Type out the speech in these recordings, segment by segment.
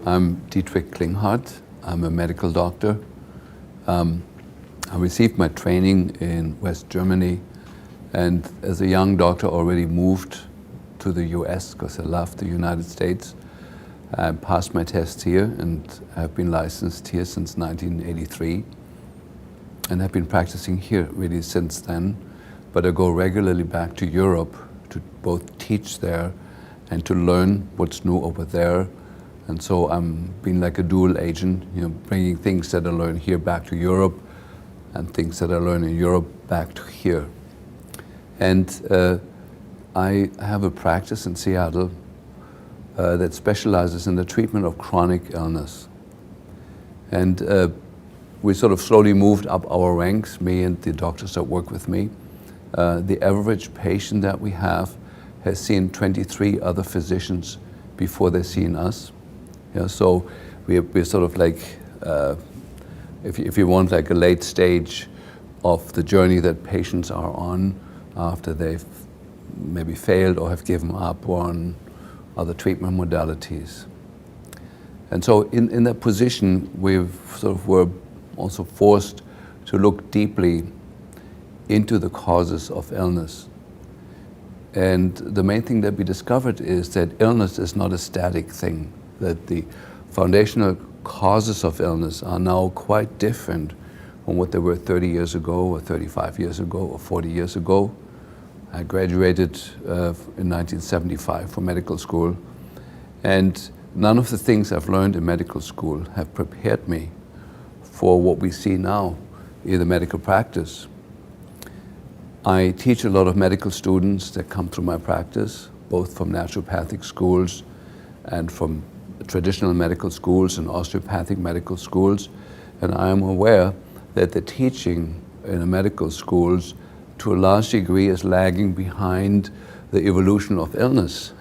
I'm Dietrich Klinghardt. I'm a medical doctor. I received my training in West Germany, and as a young doctor already moved to the US because I loved the United States. I passed my tests here and have been licensed here since 1983. And I've been practicing here really since then, but I go regularly back to Europe to both teach there and to learn what's new over there. And so I'm being like a dual agent, bringing things that I learn here back to Europe and things that I learn in Europe back to here. And I have a practice in Seattle that specializes in the treatment of chronic illness. And we sort of slowly moved up our ranks, me and the doctors that work with me. The average patient that we have has seen 23 other physicians before they've seen us. So we're sort of like, if you want, like a late stage of the journey that patients are on after they've maybe failed or have given up on other treatment modalities. And so in that position, we sort of were also forced to look deeply into the causes of illness. And the main thing that we discovered is that illness is not a static thing, that the foundational causes of illness are now quite different from what they were 30 years ago or 35 years ago or 40 years ago. I graduated in 1975 from medical school, and none of the things I've learned in medical school have prepared me for what we see now in the medical practice. I teach a lot of medical students that come through my practice, both from naturopathic schools and from traditional medical schools and osteopathic medical schools. And I am aware that the teaching in the medical schools to a large degree is lagging behind the evolution of illness.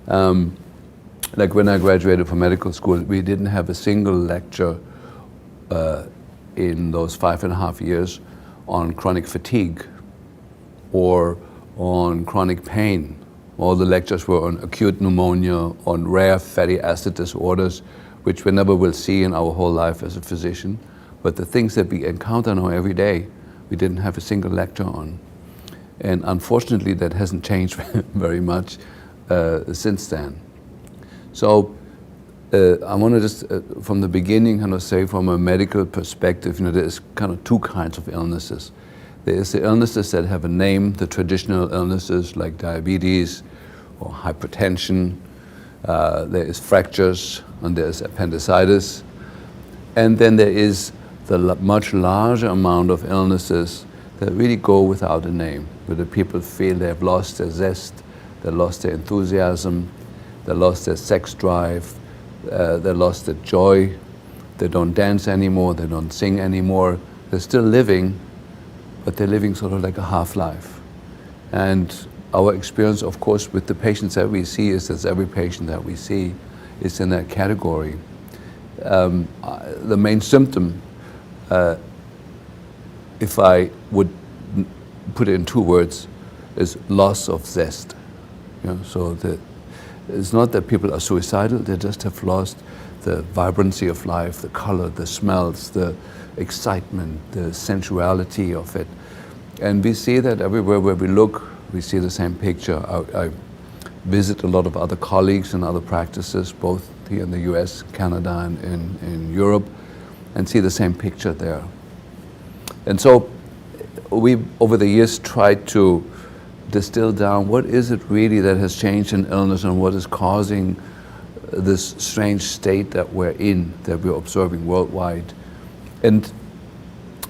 Like when I graduated from medical school, we didn't have a single lecture in those 5.5 years on chronic fatigue or on chronic pain. All the lectures were on acute pneumonia, on rare fatty acid disorders, which we never will see in our whole life as a physician. But the things that we encounter now every day, we didn't have a single lecture on. And unfortunately, that hasn't changed very much since then. So I want to just, from the beginning, kind of say from a medical perspective, there's kind of two kinds of illnesses. There is the illnesses that have a name, the traditional illnesses like diabetes or hypertension. There is fractures, and there is appendicitis. And then there is the much larger amount of illnesses that really go without a name, where the people feel they have lost their zest, they lost their enthusiasm, they lost their sex drive, they lost their joy, they don't dance anymore, they don't sing anymore. They're still living, but they're living sort of like a half-life. And our experience, of course, with the patients that we see is that every patient that we see is in that category. The main symptom, if I would put it in 2 words, is loss of zest. So it's not that people are suicidal, they just have lost the vibrancy of life, the color, the smells, the excitement, the sensuality of it. And we see that everywhere where we look, we see the same picture. I visit a lot of other colleagues and other practices, both here in the US, Canada, and in Europe, and see the same picture there. And so we, over the years, tried to distill down what is it really that has changed in illness and what is causing this strange state that we're in, that we're observing worldwide. And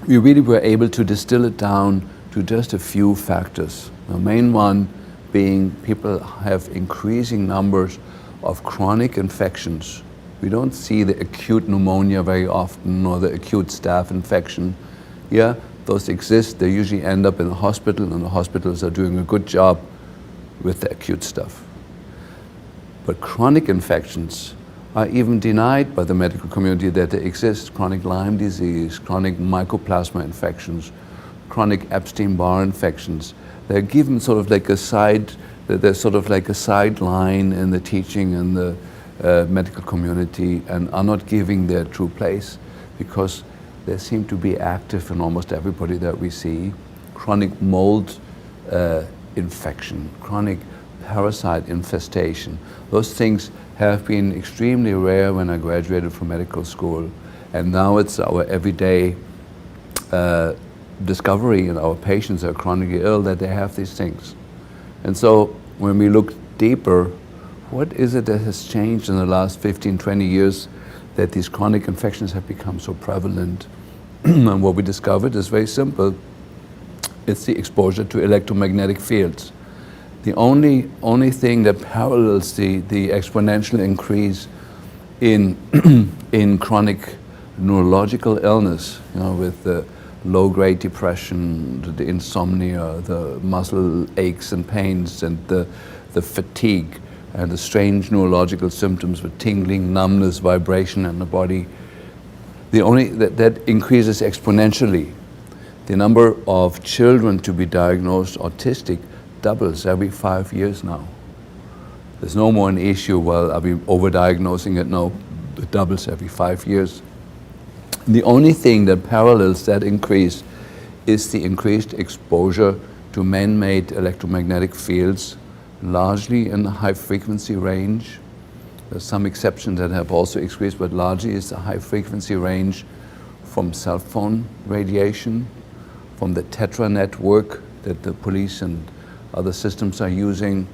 we really were able to distill it down to just a few factors. The main one being people have increasing numbers of chronic infections. We don't see the acute pneumonia very often or the acute staph infection. Yeah, those exist. They usually end up in the hospital, and the hospitals are doing a good job with the acute stuff. But chronic infections are even denied by the medical community that they exist. Chronic Lyme disease, chronic mycoplasma infections, chronic Epstein-Barr infections. They're given sort of like a side, there's sort of like a sideline in the teaching and medical community and are not giving their true place, because they seem to be active in almost everybody that we see. Chronic mold infection, chronic parasite infestation. Those things have been extremely rare when I graduated from medical school, and now it's our everyday discovery in our patients that are chronically ill that they have these things. And so when we look deeper, what is it that has changed in the last 15, 20 years that these chronic infections have become so prevalent? And what we discovered is very simple. It's the exposure to electromagnetic fields. The only thing that parallels the exponential increase in in chronic neurological illness, with the low-grade depression, the insomnia, the muscle aches and pains, and the fatigue, and the strange neurological symptoms with tingling, numbness, vibration in the body. That increases exponentially. The number of children to be diagnosed autistic doubles every 5 years now. There's no more an issue, well, are we overdiagnosing it? No, it doubles every 5 years. The only thing that parallels that increase is the increased exposure to man-made electromagnetic fields, largely in the high frequency range. There's some exceptions that have also increased, but largely it's the high frequency range from cell phone radiation, from the Tetra network that the police and other systems are using.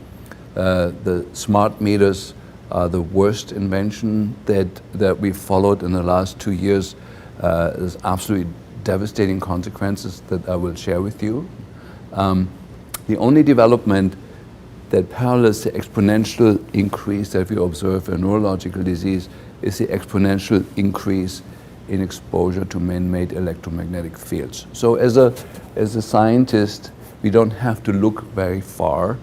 The smart meters are the worst invention that we followed in the last 2 years. There's absolutely devastating consequences that I will share with you. The only development that parallels the exponential increase that we observe in neurological disease is the exponential increase in exposure to man-made electromagnetic fields. So as a scientist, we don't have to look very far,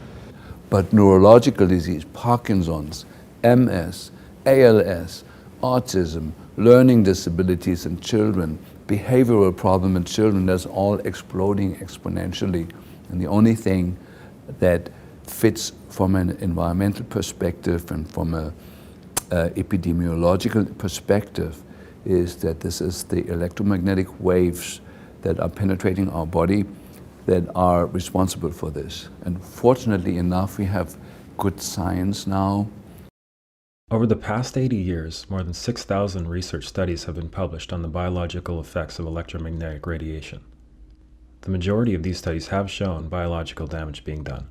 but neurological disease, Parkinson's, MS, ALS, autism, learning disabilities in children, behavioral problem in children, that's all exploding exponentially. And the only thing that fits from an environmental perspective and from an epidemiological perspective is that this is the electromagnetic waves that are penetrating our body that are responsible for this. And fortunately enough, we have good science now. Over the past 80 years, more than 6,000 research studies have been published on the biological effects of electromagnetic radiation. The majority of these studies have shown biological damage being done.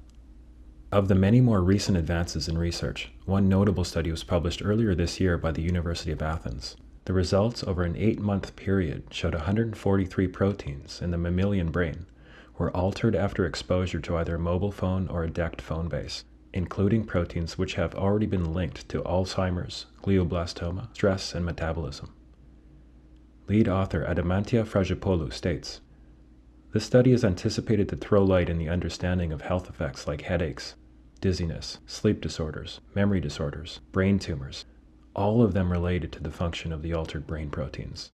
Of the many more recent advances in research, one notable study was published earlier this year by the University of Athens. The results over an 8-month period showed 143 proteins in the mammalian brain were altered after exposure to either a mobile phone or a DECT phone base, including proteins which have already been linked to Alzheimer's, glioblastoma, stress, and metabolism. Lead author Adamantia Fragipoulou states, "This study is anticipated to throw light in the understanding of health effects like headaches, dizziness, sleep disorders, memory disorders, brain tumors, all of them related to the function of the altered brain proteins."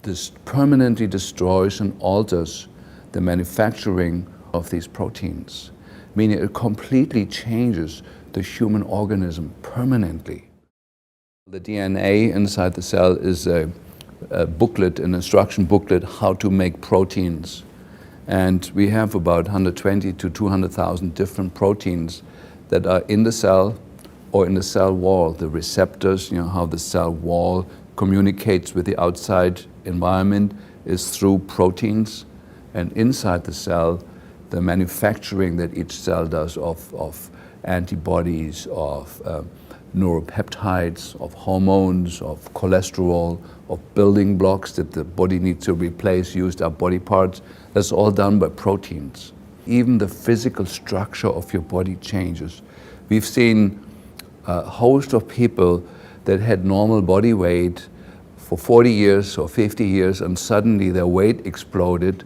This permanently destroys and alters the manufacturing of these proteins, meaning it completely changes the human organism permanently. The DNA inside the cell is a booklet, an instruction booklet, how to make proteins. And we have about 120 to 200,000 different proteins that are in the cell or in the cell wall. The receptors, how the cell wall communicates with the outside environment is through proteins. And inside the cell, the manufacturing that each cell does of antibodies, of neuropeptides, of hormones, of cholesterol, of building blocks that the body needs to replace, used up body parts, that's all done by proteins. Even the physical structure of your body changes. We've seen a host of people that had normal body weight for 40 years or 50 years, and suddenly their weight exploded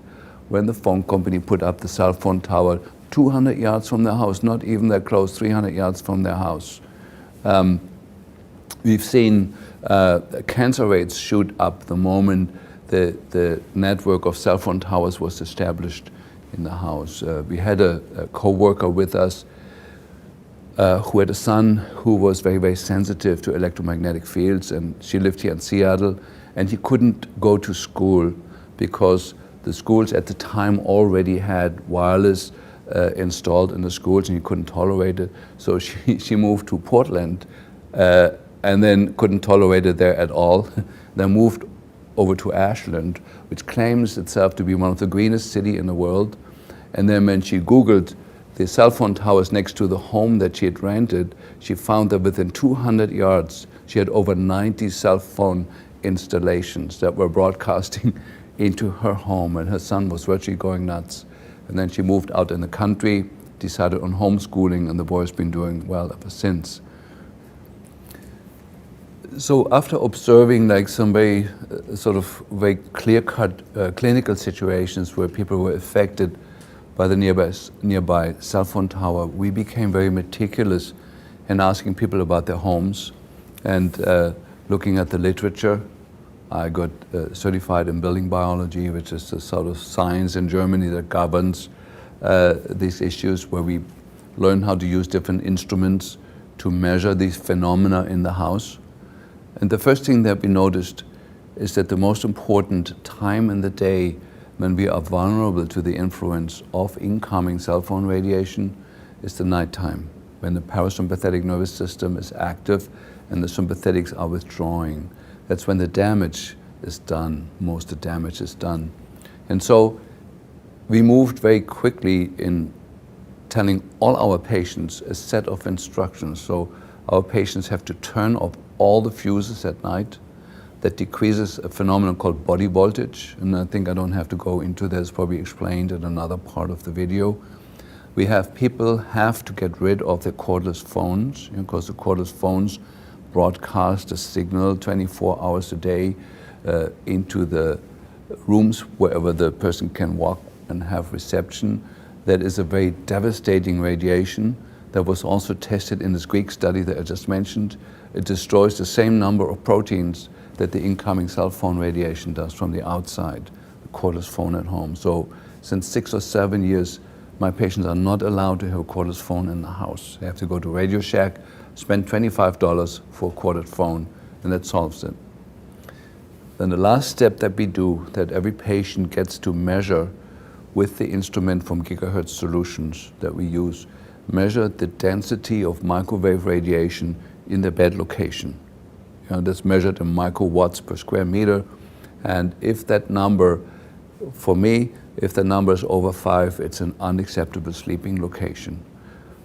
when the phone company put up the cell phone tower 200 yards from their house, not even that close, 300 yards from their house. We've seen cancer rates shoot up the moment the network of cell phone towers was established in the house. We had a co-worker with us who had a son who was very, very sensitive to electromagnetic fields, and she lived here in Seattle, and he couldn't go to school because the schools at the time already had wireless installed in the schools, and he couldn't tolerate it. So she moved to Portland and then couldn't tolerate it there at all. Then moved over to Ashland, which claims itself to be one of the greenest cities in the world. And then when she Googled the cell phone towers next to the home that she had rented, she found that within 200 yards, she had over 90 cell phone installations that were broadcasting into her home, and her son was virtually going nuts. And then she moved out in the country, decided on homeschooling, and the boy's been doing well ever since. So after observing like some very very clear-cut clinical situations where people were affected by the nearby cell phone tower, we became very meticulous in asking people about their homes and looking at the literature. I got certified in building biology, which is the sort of science in Germany that governs these issues, where we learn how to use different instruments to measure these phenomena in the house. And the first thing that we noticed is that the most important time in the day when we are vulnerable to the influence of incoming cell phone radiation is the nighttime, when the parasympathetic nervous system is active and the sympathetics are withdrawing. That's when the damage is done, most of the damage is done. And so we moved very quickly in telling all our patients a set of instructions. So our patients have to turn off all the fuses at night. That decreases a phenomenon called body voltage, and I think I don't have to go into that, it's probably explained in another part of the video. We have people have to get rid of their cordless phones, because the cordless phones broadcast a signal 24 hours a day into the rooms wherever the person can walk and have reception. That is a very devastating radiation that was also tested in this Greek study that I just mentioned. It destroys the same number of proteins that the incoming cell phone radiation does from the outside, the cordless phone at home. So since 6 or 7 years, my patients are not allowed to have a cordless phone in the house. They have to go to Radio Shack, spend $25 for a corded phone, and that solves it. Then the last step that we do, that every patient gets to measure with the instrument from Gigahertz Solutions that we use, measure the density of microwave radiation in the bed location. That's measured in microwatts per square meter. And if that number, for me, if the number is over 5, it's an unacceptable sleeping location.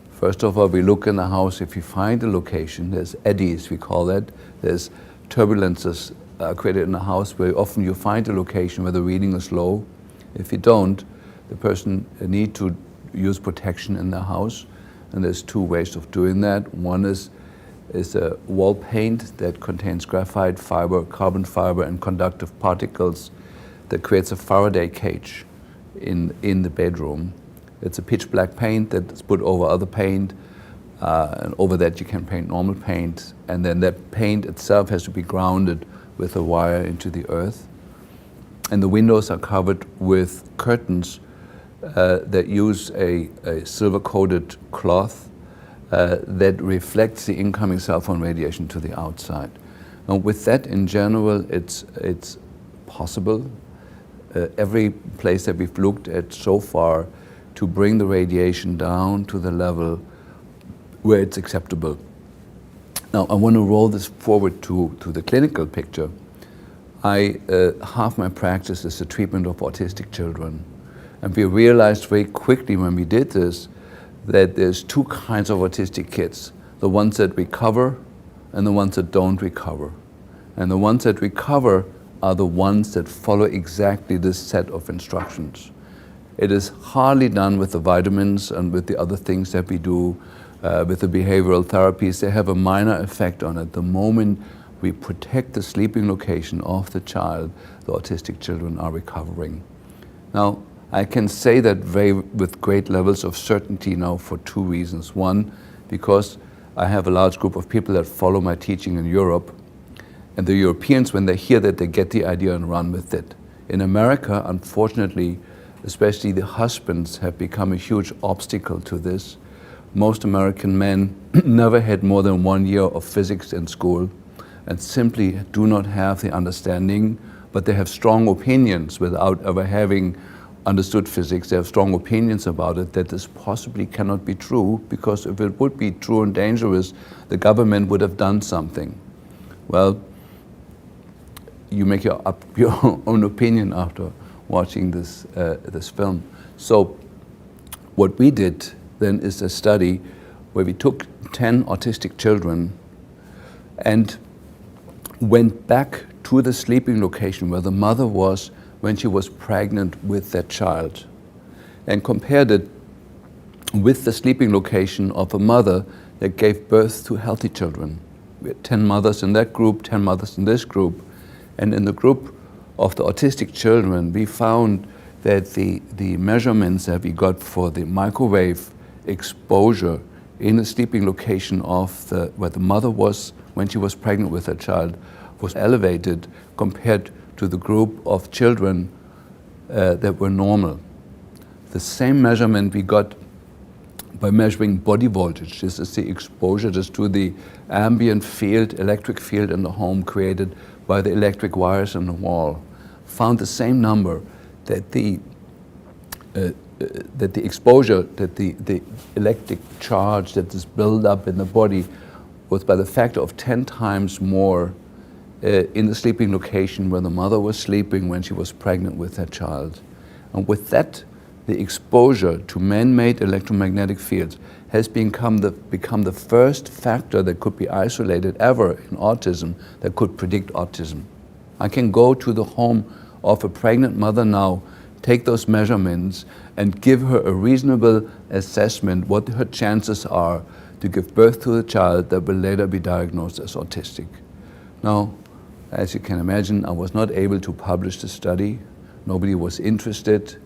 First of all, we look in the house. If you find a location, there's eddies, we call that. There's turbulences created in the house where often you find a location where the reading is low. If you don't, the person need to use protection in the house. And there's 2 ways of doing that. One is a wall paint that contains graphite fiber, carbon fiber, and conductive particles that creates a Faraday cage in the bedroom. It's a pitch black paint that's put over other paint, and over that you can paint normal paint, and then that paint itself has to be grounded with a wire into the earth. And the windows are covered with curtains that use a silver-coated cloth that reflects the incoming cell phone radiation to the outside. Now with that in general, it's possible, every place that we've looked at so far, to bring the radiation down to the level where it's acceptable. Now I want to roll this forward to the clinical picture. Half my practice is the treatment of autistic children. And we realized very quickly when we did this that there's 2 kinds of autistic kids, the ones that recover and the ones that don't recover. And the ones that recover are the ones that follow exactly this set of instructions. It is hardly done with the vitamins and with the other things that we do, with the behavioral therapies. They have a minor effect on it. The moment we protect the sleeping location of the child, the autistic children are recovering. Now, I can say that with great levels of certainty now for 2 reasons. One, because I have a large group of people that follow my teaching in Europe, and the Europeans, when they hear that, they get the idea and run with it. In America, unfortunately, especially the husbands have become a huge obstacle to this, most American men never had more than 1 year of physics in school and simply do not have the understanding, but they have strong opinions without ever having understood physics. They have strong opinions about it, that this possibly cannot be true, because if it would be true and dangerous, the government would have done something. Well, you make your own opinion after watching this film. So what we did then is a study where we took 10 autistic children and went back to the sleeping location where the mother was when she was pregnant with that child, and compared it with the sleeping location of a mother that gave birth to healthy children. We had 10 mothers in that group, 10 mothers in this group, and in the group of the autistic children, we found that the measurements that we got for the microwave exposure in the sleeping location of where the mother was when she was pregnant with her child was elevated compared to the group of children that were normal. The same measurement we got by measuring body voltage. This is the exposure just to the ambient field, electric field in the home created by the electric wires in the wall. Found the same number, that the exposure, that the electric charge that is built up in the body was by the factor of 10 times more in the sleeping location where the mother was sleeping when she was pregnant with her child. And with that, the exposure to man-made electromagnetic fields has become the first factor that could be isolated ever in autism that could predict autism. I can go to the home of a pregnant mother now, take those measurements, and give her a reasonable assessment what her chances are to give birth to a child that will later be diagnosed as autistic. Now, as you can imagine, I was not able to publish the study. Nobody was interested.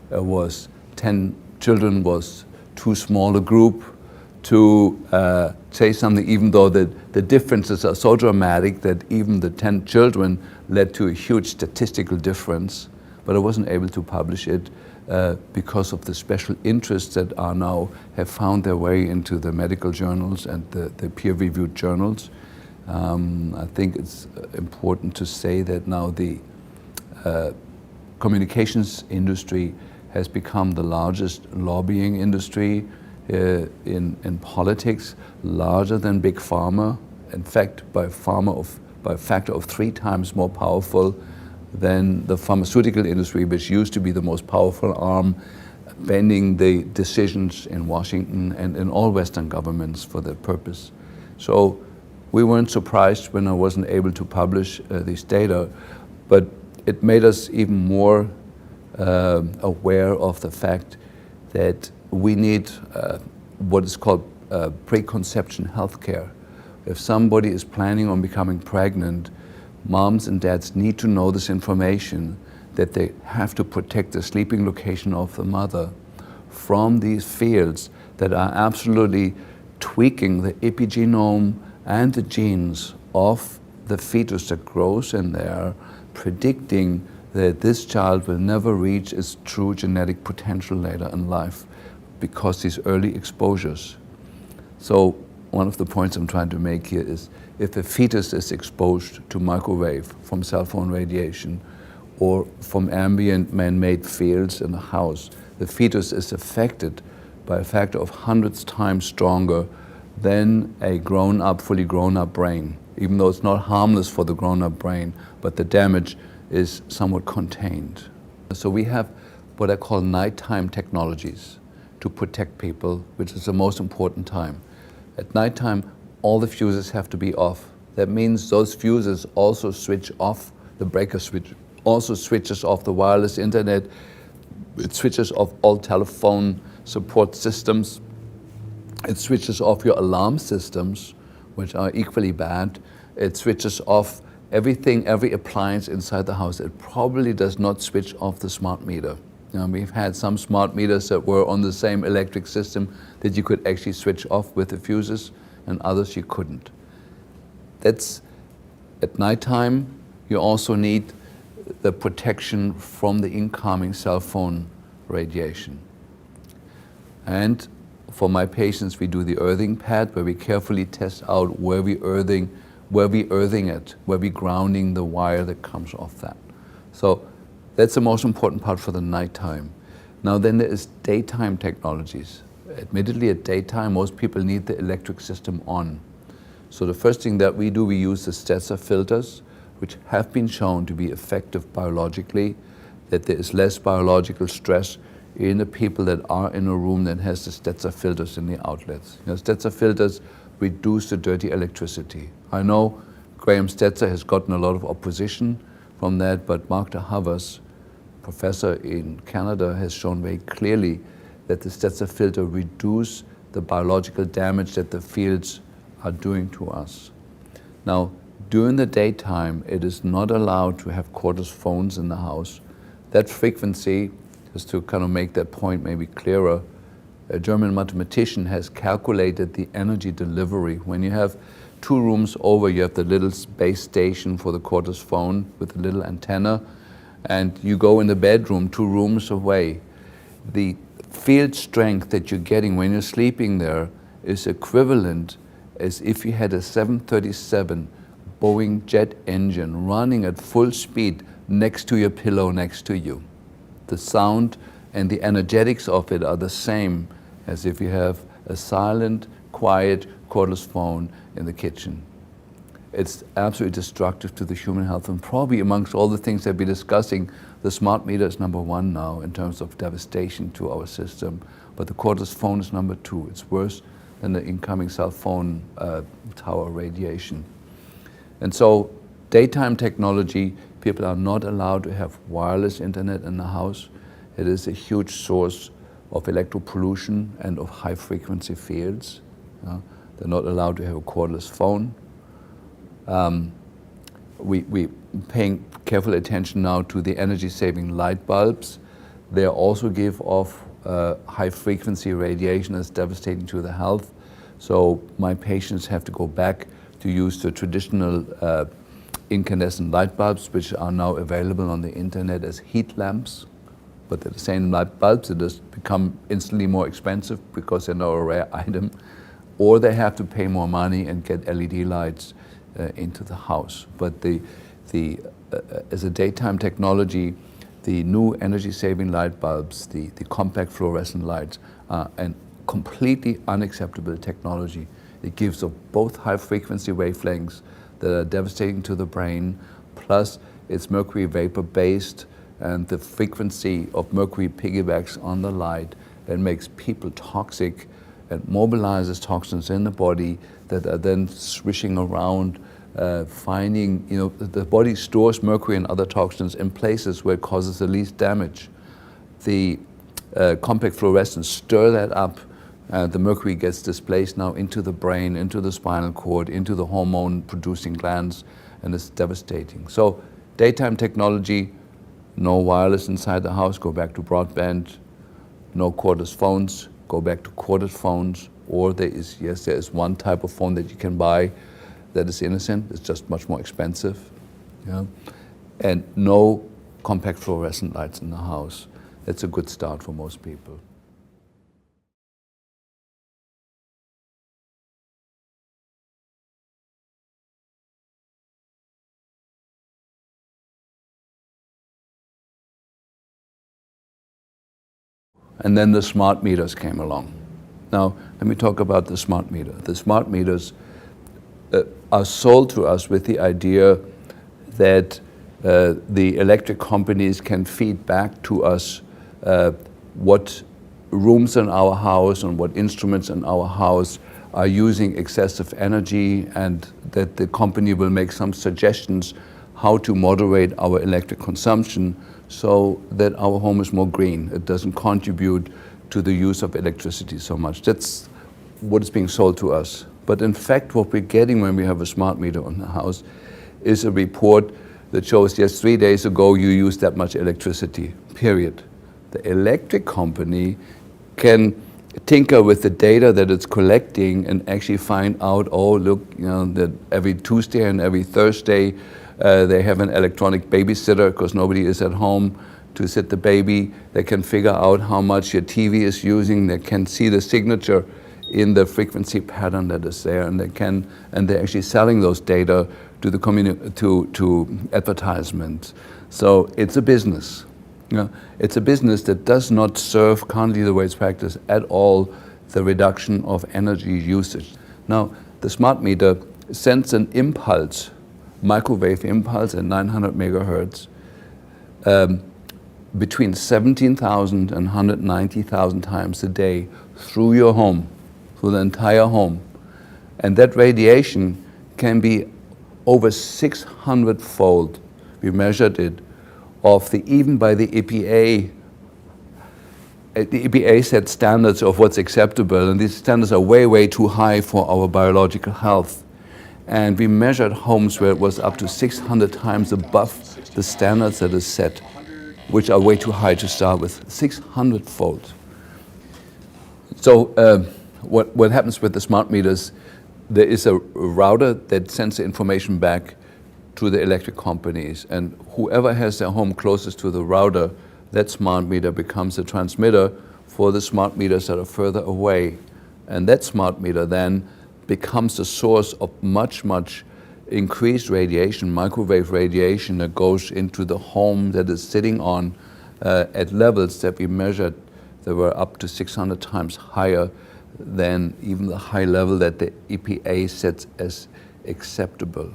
It was 10 children was too small a group to say something, even though the differences are so dramatic that even the 10 children led to a huge statistical difference. But I wasn't able to publish it because of the special interests that are now have found their way into the medical journals and the peer-reviewed journals. I think it's important to say that now the communications industry has become the largest lobbying industry in politics, larger than big pharma. In fact, by a factor of 3 times more powerful than the pharmaceutical industry, which used to be the most powerful arm, bending the decisions in Washington and in all Western governments for that purpose. So we weren't surprised when I wasn't able to publish these data, but it made us even more aware of the fact that we need what is called preconception healthcare. If somebody is planning on becoming pregnant, moms and dads need to know this information, that they have to protect the sleeping location of the mother from these fields that are absolutely tweaking the epigenome and the genes of the fetus that grows in there, predicting that this child will never reach its true genetic potential later in life because these early exposures. So one of the points I'm trying to make here is, if a fetus is exposed to microwave from cell phone radiation or from ambient man-made fields in the house, the fetus is affected by a factor of hundreds times stronger than a grown-up, fully grown-up brain, even though it's not harmless for the grown-up brain, but the damage is somewhat contained. So we have what I call nighttime technologies to protect people, which is the most important time. At nighttime, all the fuses have to be off. That means those fuses also switch off, the breaker switch also switches off the wireless internet, it switches off all telephone support systems, it switches off your alarm systems, which are equally bad, it switches off everything, every appliance inside the house. It probably does not switch off the smart meter. We've had some smart meters that were on the same electric system that you could actually switch off with the fuses, and others you couldn't. That's at nighttime. You also need the protection from the incoming cell phone radiation. And For my patients, we do the earthing pad, where we carefully test out where we earthing it, where we grounding the wire that comes off that. So that's the most important part for the nighttime. Now then there is daytime technologies. Admittedly, at daytime, most people need the electric system on. So the first thing that we do, we use the Stetzer filters, which have been shown to be effective biologically, that there is less biological stress in the people that are in a room that has the Stetzer filters in the outlets. You know, Stetzer filters reduce the dirty electricity. I know Graham Stetzer has gotten a lot of opposition from that, but Mark de Havers, professor in Canada, has shown very clearly that the Stetzer filter reduce the biological damage that the fields are doing to us. Now, during the daytime, it is not allowed to have cordless phones in the house. That frequency, just to kind of make that point maybe clearer, a German mathematician has calculated the energy delivery. When you have 2 rooms over, you have the little base station for the cordless phone with a little antenna, and you go in the bedroom 2 rooms away. The field strength that you're getting when you're sleeping there is equivalent as if you had a 737 Boeing jet engine running at full speed next to your pillow next to you. The sound and the energetics of it are the same as if you have a silent, quiet, cordless phone in the kitchen. It's absolutely destructive to the human health, and probably amongst all the things that we're discussing, the smart meter is number 1 now in terms of devastation to our system, but the cordless phone is number 2. It's worse than the incoming cell phone tower radiation. And so daytime technology, people are not allowed to have wireless internet in the house. It is a huge source of electropollution and of high frequency fields. They're not allowed to have a cordless phone. We paying careful attention now to the energy saving light bulbs. They also give off high frequency radiation that's devastating to the health. So my patients have to go back to use the traditional incandescent light bulbs, which are now available on the internet as heat lamps. But they're the same light bulbs, they just become instantly more expensive because they're now a rare item. Or they have to pay more money and get LED lights into the house. But as a daytime technology, the new energy-saving light bulbs, the compact fluorescent lights, are a completely unacceptable technology. It gives off both high-frequency wavelengths that are devastating to the brain, plus it's mercury vapor-based, and the frequency of mercury piggybacks on the light and makes people toxic and mobilizes toxins in the body that are then swishing around, finding, the body stores mercury and other toxins in places where it causes the least damage. The compact fluorescents stir that up, the mercury gets displaced now into the brain, into the spinal cord, into the hormone-producing glands, and it's devastating. So daytime technology, no wireless inside the house, go back to broadband. No cordless phones, go back to corded phones. Or there is one type of phone that you can buy that is innocent. It's just much more expensive. And no compact fluorescent lights in the house. That's a good start for most people. And then the smart meters came along. Now, let me talk about the smart meter. The smart meters are sold to us with the idea that the electric companies can feed back to us what rooms in our house and what instruments in our house are using excessive energy, and that the company will make some suggestions how to moderate our electric consumption so that our home is more green. It doesn't contribute to the use of electricity so much. That's what is being sold to us. But in fact, what we're getting when we have a smart meter on the house is a report that shows, yes, 3 days ago you used that much electricity, period. The electric company can tinker with the data that it's collecting and actually find out, oh, look, that every Tuesday and every Thursday they have an electronic babysitter because nobody is at home. to sit the baby. They can figure out how much your TV is using. They can see the signature in the frequency pattern that is there, and they're actually selling those data to the to advertisements. So it's a business. You know, it's a business that does not serve currently the way it's practiced at all the reduction of energy usage. Now, the smart meter sends an impulse, microwave impulse at 900 megahertz, between 17,000 and 190,000 times a day through your home, through the entire home. And that radiation can be over 600-fold, we measured it, of even by the EPA. The EPA set standards of what's acceptable, and these standards are way, way too high for our biological health. And we measured homes where it was up to 600 times above the standards that is set, which are way too high to start with, 600-fold. So what happens with the smart meters, there is a router that sends the information back to the electric companies, and whoever has their home closest to the router, that smart meter becomes a transmitter for the smart meters that are further away. And that smart meter then becomes the source of much, much increased radiation, microwave radiation that goes into the home that is sitting on at levels that we measured that were up to 600 times higher than even the high level that the EPA sets as acceptable.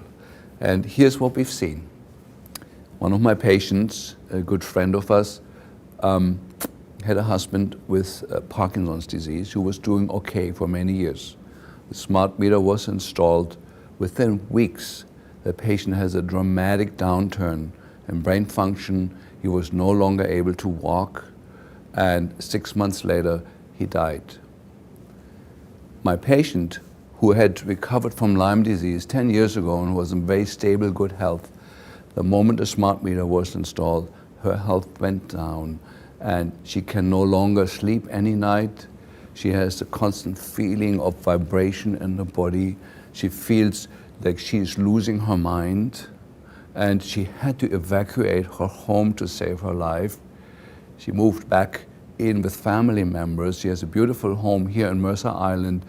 And here's what we've seen. One of my patients, a good friend of us, had a husband with Parkinson's disease who was doing okay for many years. The smart meter was installed. Within weeks, the patient has a dramatic downturn in brain function. He was no longer able to walk, and 6 months later, he died. My patient, who had recovered from Lyme disease 10 years ago and was in very stable, good health, the moment the smart meter was installed, her health went down, and she can no longer sleep any night. She has a constant feeling of vibration in the body. She feels like she's losing her mind, and she had to evacuate her home to save her life. She moved back in with family members. She has a beautiful home here in Mercer Island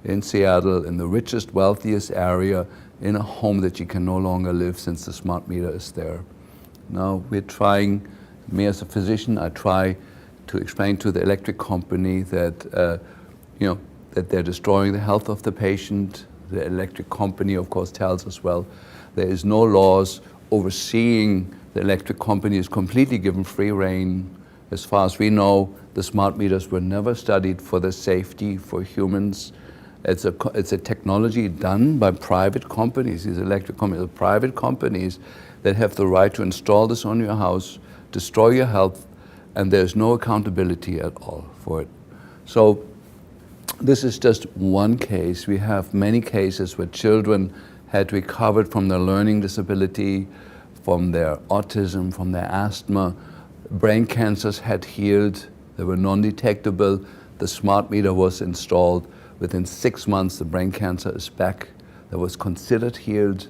in Seattle, in the richest, wealthiest area, in a home that she can no longer live since the smart meter is there. Now we're trying, me as a physician, I try to explain to the electric company that, that they're destroying the health of the patient. The electric company, of course, tells us, well, there is no laws overseeing the electric company, is completely given free rein. As far as we know, the smart meters were never studied for the safety for humans. It's a technology done by private companies. These electric companies are private companies that have the right to install this on your house, destroy your health, and there's no accountability at all for it. So this is just one case. We have many cases where children had recovered from their learning disability, from their autism, from their asthma. Brain cancers had healed. They were non-detectable. The smart meter was installed. Within 6 months, the brain cancer is back. That was considered healed.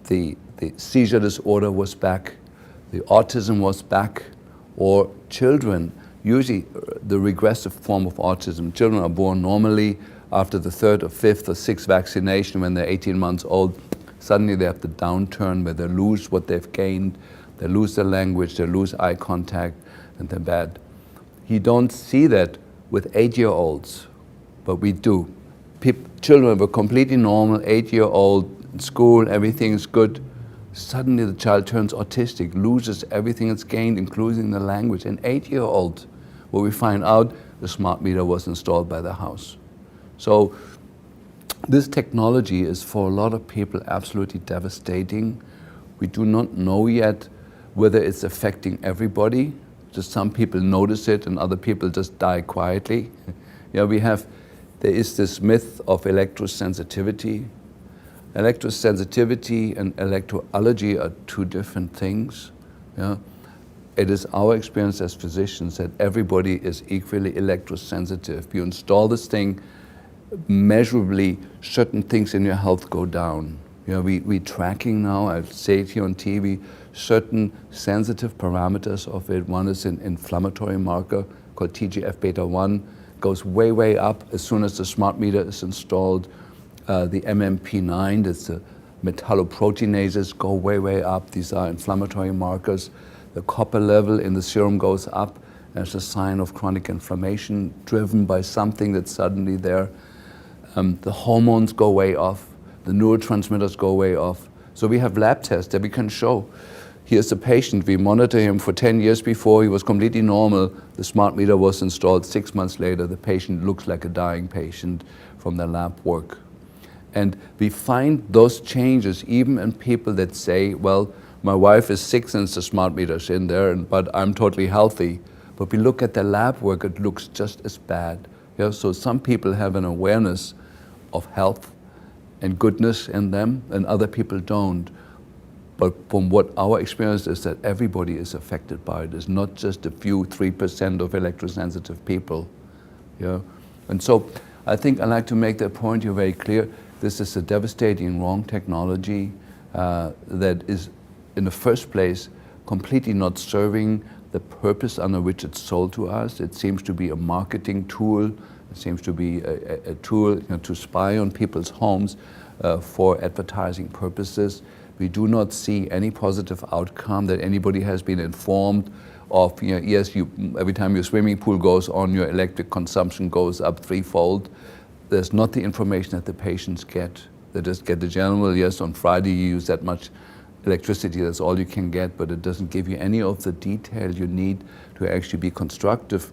The seizure disorder was back. The autism was back. Or children, usually the regressive form of autism, children are born normally. After the 3rd or 5th or 6th vaccination, when they're 18 months old, suddenly they have the downturn where they lose what they've gained. They lose their language, they lose eye contact, and they're bad. You don't see that with 8-year-olds. But we do. Children were completely normal, 8-year-old, in school, everything's good. Suddenly the child turns autistic, loses everything it's gained, including the language. An 8-year-old, where we find out the smart meter was installed by the house. So this technology is for a lot of people absolutely devastating. We do not know yet whether it's affecting everybody. Just some people notice it and other people just die quietly. There is this myth of electrosensitivity. Electrosensitivity and electroallergy are two different things. Yeah? It is our experience as physicians that everybody is equally electrosensitive. You install this thing, measurably certain things in your health go down. We're tracking now, I say it here on TV, certain sensitive parameters of it. One is an inflammatory marker called TGF-beta-1, goes way, way up as soon as the smart meter is installed. The MMP9, that's the metalloproteinases, go way, way up. These are inflammatory markers. The copper level in the serum goes up as a sign of chronic inflammation driven by something that's suddenly there. The hormones go way off. The neurotransmitters go way off. So we have lab tests that we can show. Here's the patient. We monitor him for 10 years before. He was completely normal. The smart meter was installed 6 months later. The patient looks like a dying patient from the lab work. And we find those changes even in people that say, well, my wife is sick since the smart meter's in there, but I'm totally healthy. But we look at the lab work, it looks just as bad. You know, so some people have an awareness of health and goodness in them, and other people don't. But from what our experience is that everybody is affected by it. It's not just a few 3% of electrosensitive people. Yeah? And so I think I like to make that point here very clear. This is a devastating wrong technology that is, in the first place, completely not serving the purpose under which it's sold to us. It seems to be a marketing tool. It seems to be a tool, you know, to spy on people's homes for advertising purposes. We do not see any positive outcome that anybody has been informed of. You know, yes, every time your swimming pool goes on, your electric consumption goes up threefold. There's not the information that the patients get. They just get the general, yes, on Friday you use that much electricity, that's all you can get, but it doesn't give you any of the detail you need to actually be constructive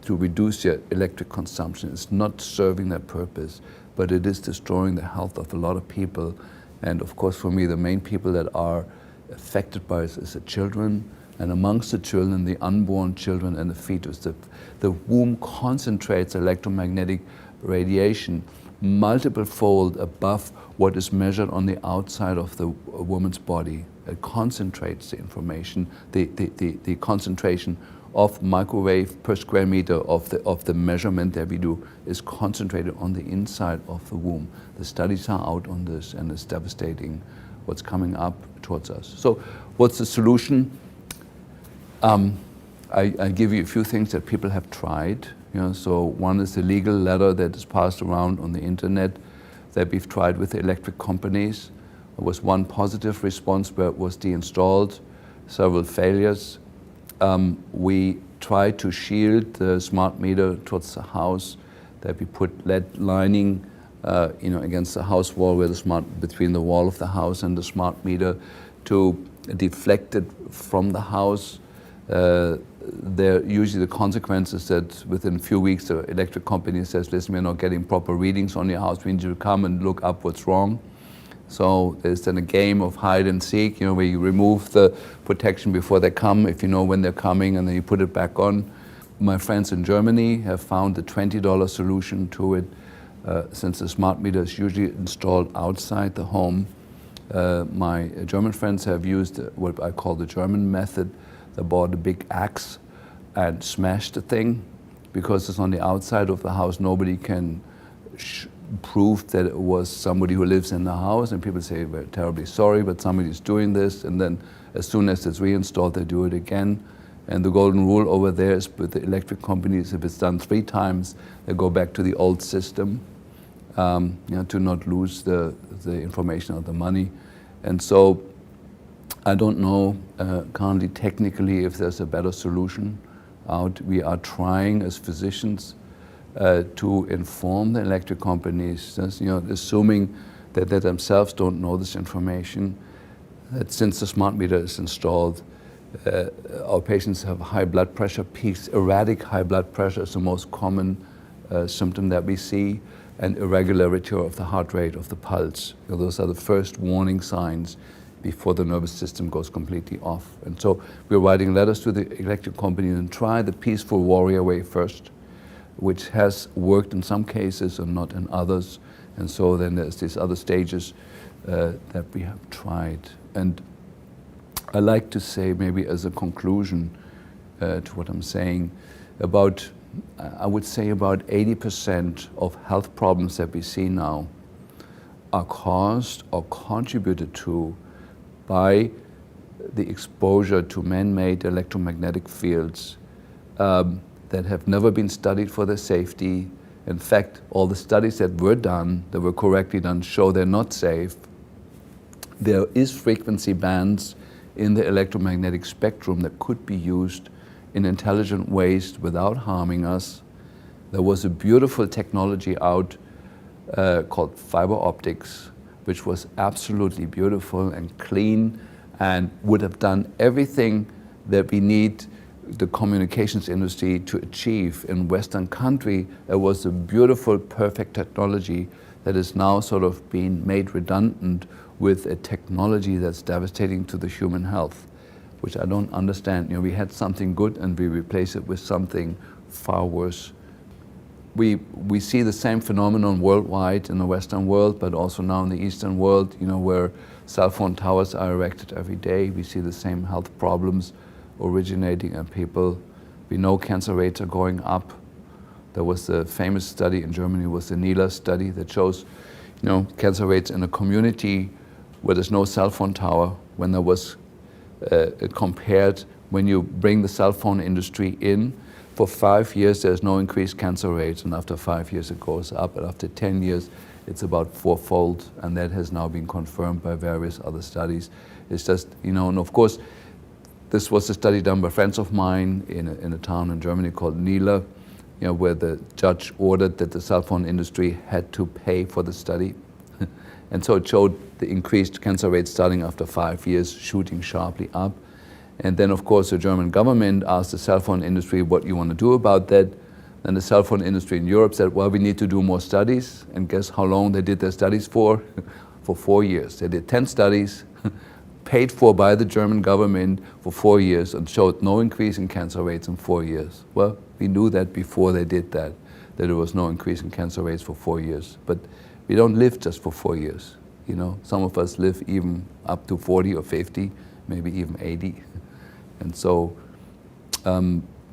to reduce your electric consumption. It's not serving that purpose, but it is destroying the health of a lot of people. And of course, for me, the main people that are affected by it is the children, and amongst the children, the unborn children and the fetus. The womb concentrates electromagnetic radiation multiple-fold above what is measured on the outside of the woman's body. It concentrates the information, the concentration of microwave per square meter of the measurement that we do is concentrated on the inside of the womb. The studies are out on this, and it's devastating what's coming up towards us. So what's the solution? I give you a few things that people have tried. You know, so one is the legal letter that is passed around on the internet that we've tried with the electric companies. There was one positive response where it was deinstalled, several failures. We tried to shield the smart meter towards the house, that we put lead lining against the house wall, where between the wall of the house and the smart meter, to deflect it from the house. Usually the consequence is that within a few weeks the electric company says, listen, we're not getting proper readings on your house, we need you to come and look up what's wrong. So there's then a game of hide and seek, where you remove the protection before they come, if you know when they're coming, and then you put it back on. My friends in Germany have found a $20 solution to it, since the smart meter is usually installed outside the home. My German friends have used what I call the German method. They bought a big axe and smashed the thing, because it's on the outside of the house. Nobody can prove that it was somebody who lives in the house, and people say, we're terribly sorry, but somebody's doing this, and then as soon as it's reinstalled, they do it again. And the golden rule over there is with the electric companies, if it's done 3 times, they go back to the old system, to not lose the information or the money. And so I don't know currently technically if there's a better solution out. We are trying as physicians to inform the electric companies, assuming that they themselves don't know this information, that since the smart meter is installed, our patients have high blood pressure peaks. Erratic high blood pressure is the most common symptom that we see, and irregularity of the heart rate, of the pulse. Those are the first warning signs before the nervous system goes completely off. And so we're writing letters to the electric company and try the peaceful warrior way first, which has worked in some cases and not in others. And so then there's these other stages that we have tried. And I like to say, maybe as a conclusion to what I'm saying, I would say about 80% of health problems that we see now are caused or contributed to by the exposure to man-made electromagnetic fields that have never been studied for their safety. In fact, all the studies that were done, that were correctly done, show they're not safe. There is frequency bands in the electromagnetic spectrum that could be used in intelligent ways without harming us. There was a beautiful technology out called fiber optics, which was absolutely beautiful and clean and would have done everything that we need the communications industry to achieve in Western country. It was a beautiful, perfect technology that is now sort of being made redundant with a technology that's devastating to the human health, which I don't understand. You know, we had something good and we replace it with something far worse. We see the same phenomenon worldwide in the Western world, but also now in the Eastern world, you know, where cell phone towers are erected every day. We see the same health problems originating in people. We know cancer rates are going up. There was a famous study in Germany, was the NILA study that shows, you know, cancer rates in a community where there's no cell phone tower, when there was compared, when you bring the cell phone industry in, for 5 years there's no increased cancer rates, and after 5 years it goes up, and after 10 years it's about fourfold, and that has now been confirmed by various other studies. It's just, you know, and of course, this was a study done by friends of mine in a town in Germany called Nila, you know, where the judge ordered that the cell phone industry had to pay for the study. And so it showed the increased cancer rates starting after 5 years, shooting sharply up. And then, of course, the German government asked the cell phone industry what you want to do about that. And the cell phone industry in Europe said, well, we need to do more studies. And guess how long they did their studies for? For 4 years. They did 10 studies, paid for by the German government for 4 years, and showed no increase in cancer rates in 4 years. Well, we knew that before they did that there was no increase in cancer rates for 4 years. But we don't live just for 4 years. You know, some of us live even up to 40 or 50, maybe even 80. And so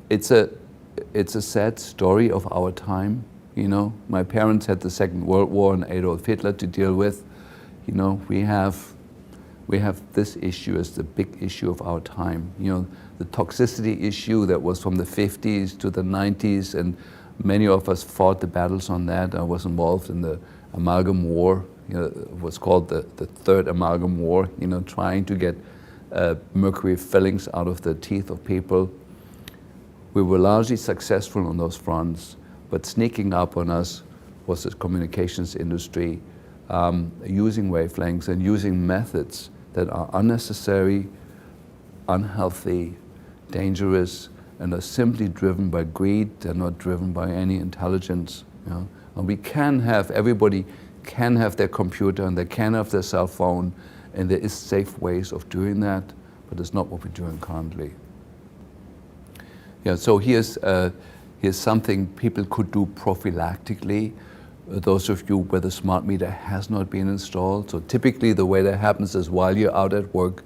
it's a sad story of our time. You know, my parents had the Second World War and Adolf Hitler to deal with. You know, we have this issue as the big issue of our time. You know, the toxicity issue that was from the 50s to the 90s, and many of us fought the battles on that. I was involved in the amalgam war. You know, it was called the Third Amalgam War, you know, trying to get mercury fillings out of the teeth of people. We were largely successful on those fronts, but sneaking up on us was the communications industry, using wavelengths and using methods that are unnecessary, unhealthy, dangerous, and are simply driven by greed. They're not driven by any intelligence. You know? And we can have, everybody can have their computer and they can have their cell phone, and there is safe ways of doing that, but it's not what we're doing currently. Yeah, so here's something people could do prophylactically. Those of you where the smart meter has not been installed. So typically the way that happens is while you're out at work,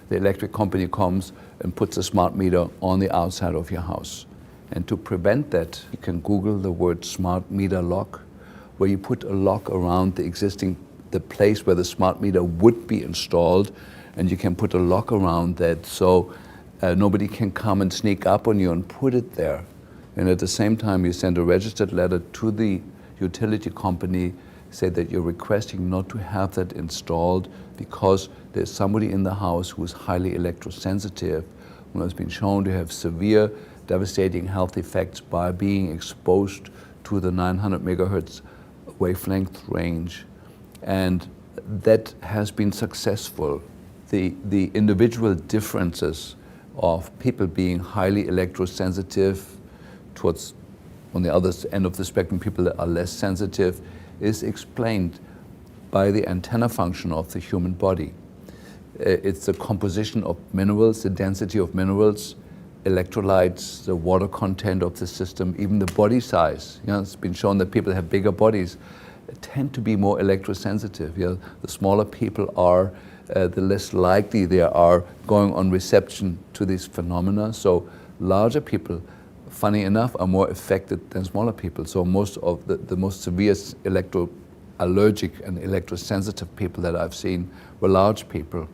the electric company comes and puts a smart meter on the outside of your house. And to prevent that, you can Google the word smart meter lock, where you put a lock around the place where the smart meter would be installed, and you can put a lock around that so nobody can come and sneak up on you and put it there. And at the same time, you send a registered letter to the utility company, say that you're requesting not to have that installed because there's somebody in the house who is highly electrosensitive, who has been shown to have severe, devastating health effects by being exposed to the 900 megahertz wavelength range. And that has been successful. The individual differences of people being highly electrosensitive towards, on the other end of the spectrum, people that are less sensitive, is explained by the antenna function of the human body. It's the composition of minerals, the density of minerals, electrolytes, the water content of the system, even the body size. You know, it's been shown that people that have bigger bodies tend to be more electrosensitive. You know, the smaller people are, the less likely they are going on reception to these phenomena. So larger people, funny enough, are more affected than smaller people. So most of the most severe electroallergic and electrosensitive people that I've seen were large people.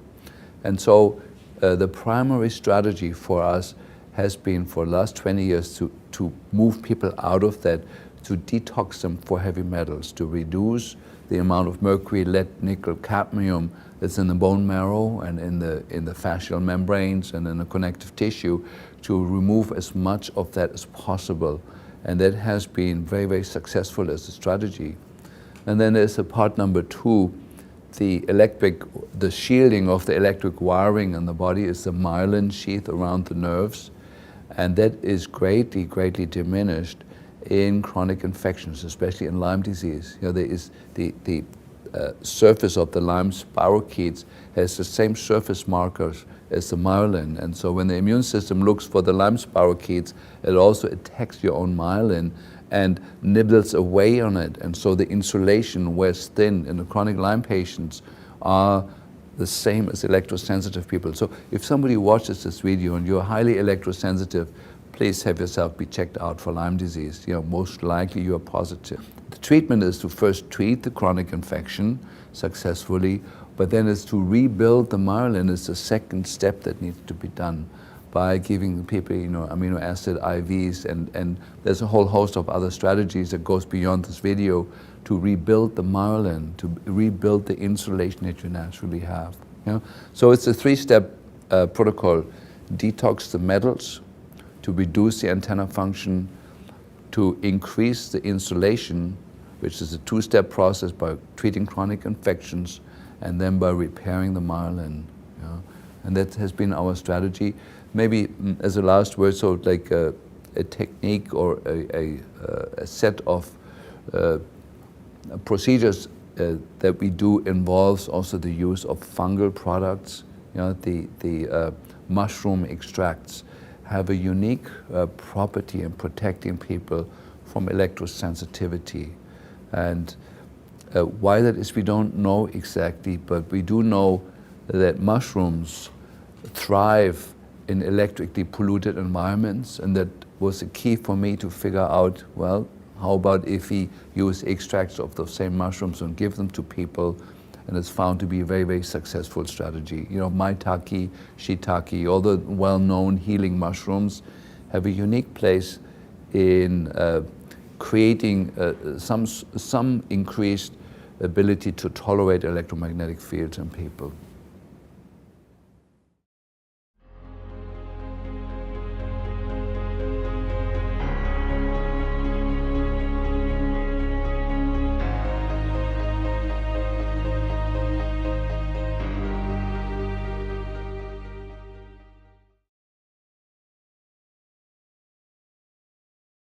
And so the primary strategy for us has been for the last 20 years to move people out of that, to detox them for heavy metals, to reduce the amount of mercury, lead, nickel, cadmium that's in the bone marrow and in the fascial membranes and in the connective tissue, to remove as much of that as possible. And that has been very, very successful as a strategy. And then there's a part number two. The shielding of the electric wiring in the body is the myelin sheath around the nerves, and that is greatly, greatly diminished in chronic infections, especially in Lyme disease. You know, there is the surface of the Lyme spirochetes has the same surface markers as the myelin, and so when the immune system looks for the Lyme spirochetes, it also attacks your own myelin and nibbles away on it, and so the insulation wears thin. In the chronic Lyme patients are the same as electrosensitive people. So if somebody watches this video and you're highly electrosensitive, please have yourself be checked out for Lyme disease. You know, most likely you are positive. The treatment is to first treat the chronic infection successfully, but then is to rebuild the myelin is the second step that needs to be done by giving people, you know, amino acid IVs, and there's a whole host of other strategies that goes beyond this video to rebuild the myelin, to rebuild the insulation that you naturally have. You know? So it's a three-step protocol: detox the metals, to reduce the antenna function, to increase the insulation, which is a two-step process by treating chronic infections, and then by repairing the myelin. You know? And that has been our strategy. Maybe as a last word, so like a technique or a set of procedures that we do involves also the use of fungal products. You know, the mushroom extracts have a unique property in protecting people from electrosensitivity. And why that is, we don't know exactly, but we do know that mushrooms thrive in electrically polluted environments, and that was the key for me to figure out, well, how about if we use extracts of those same mushrooms and give them to people? And it's found to be a very, very successful strategy. You know, maitake, shiitake, all the well-known healing mushrooms have a unique place in creating some increased ability to tolerate electromagnetic fields in people.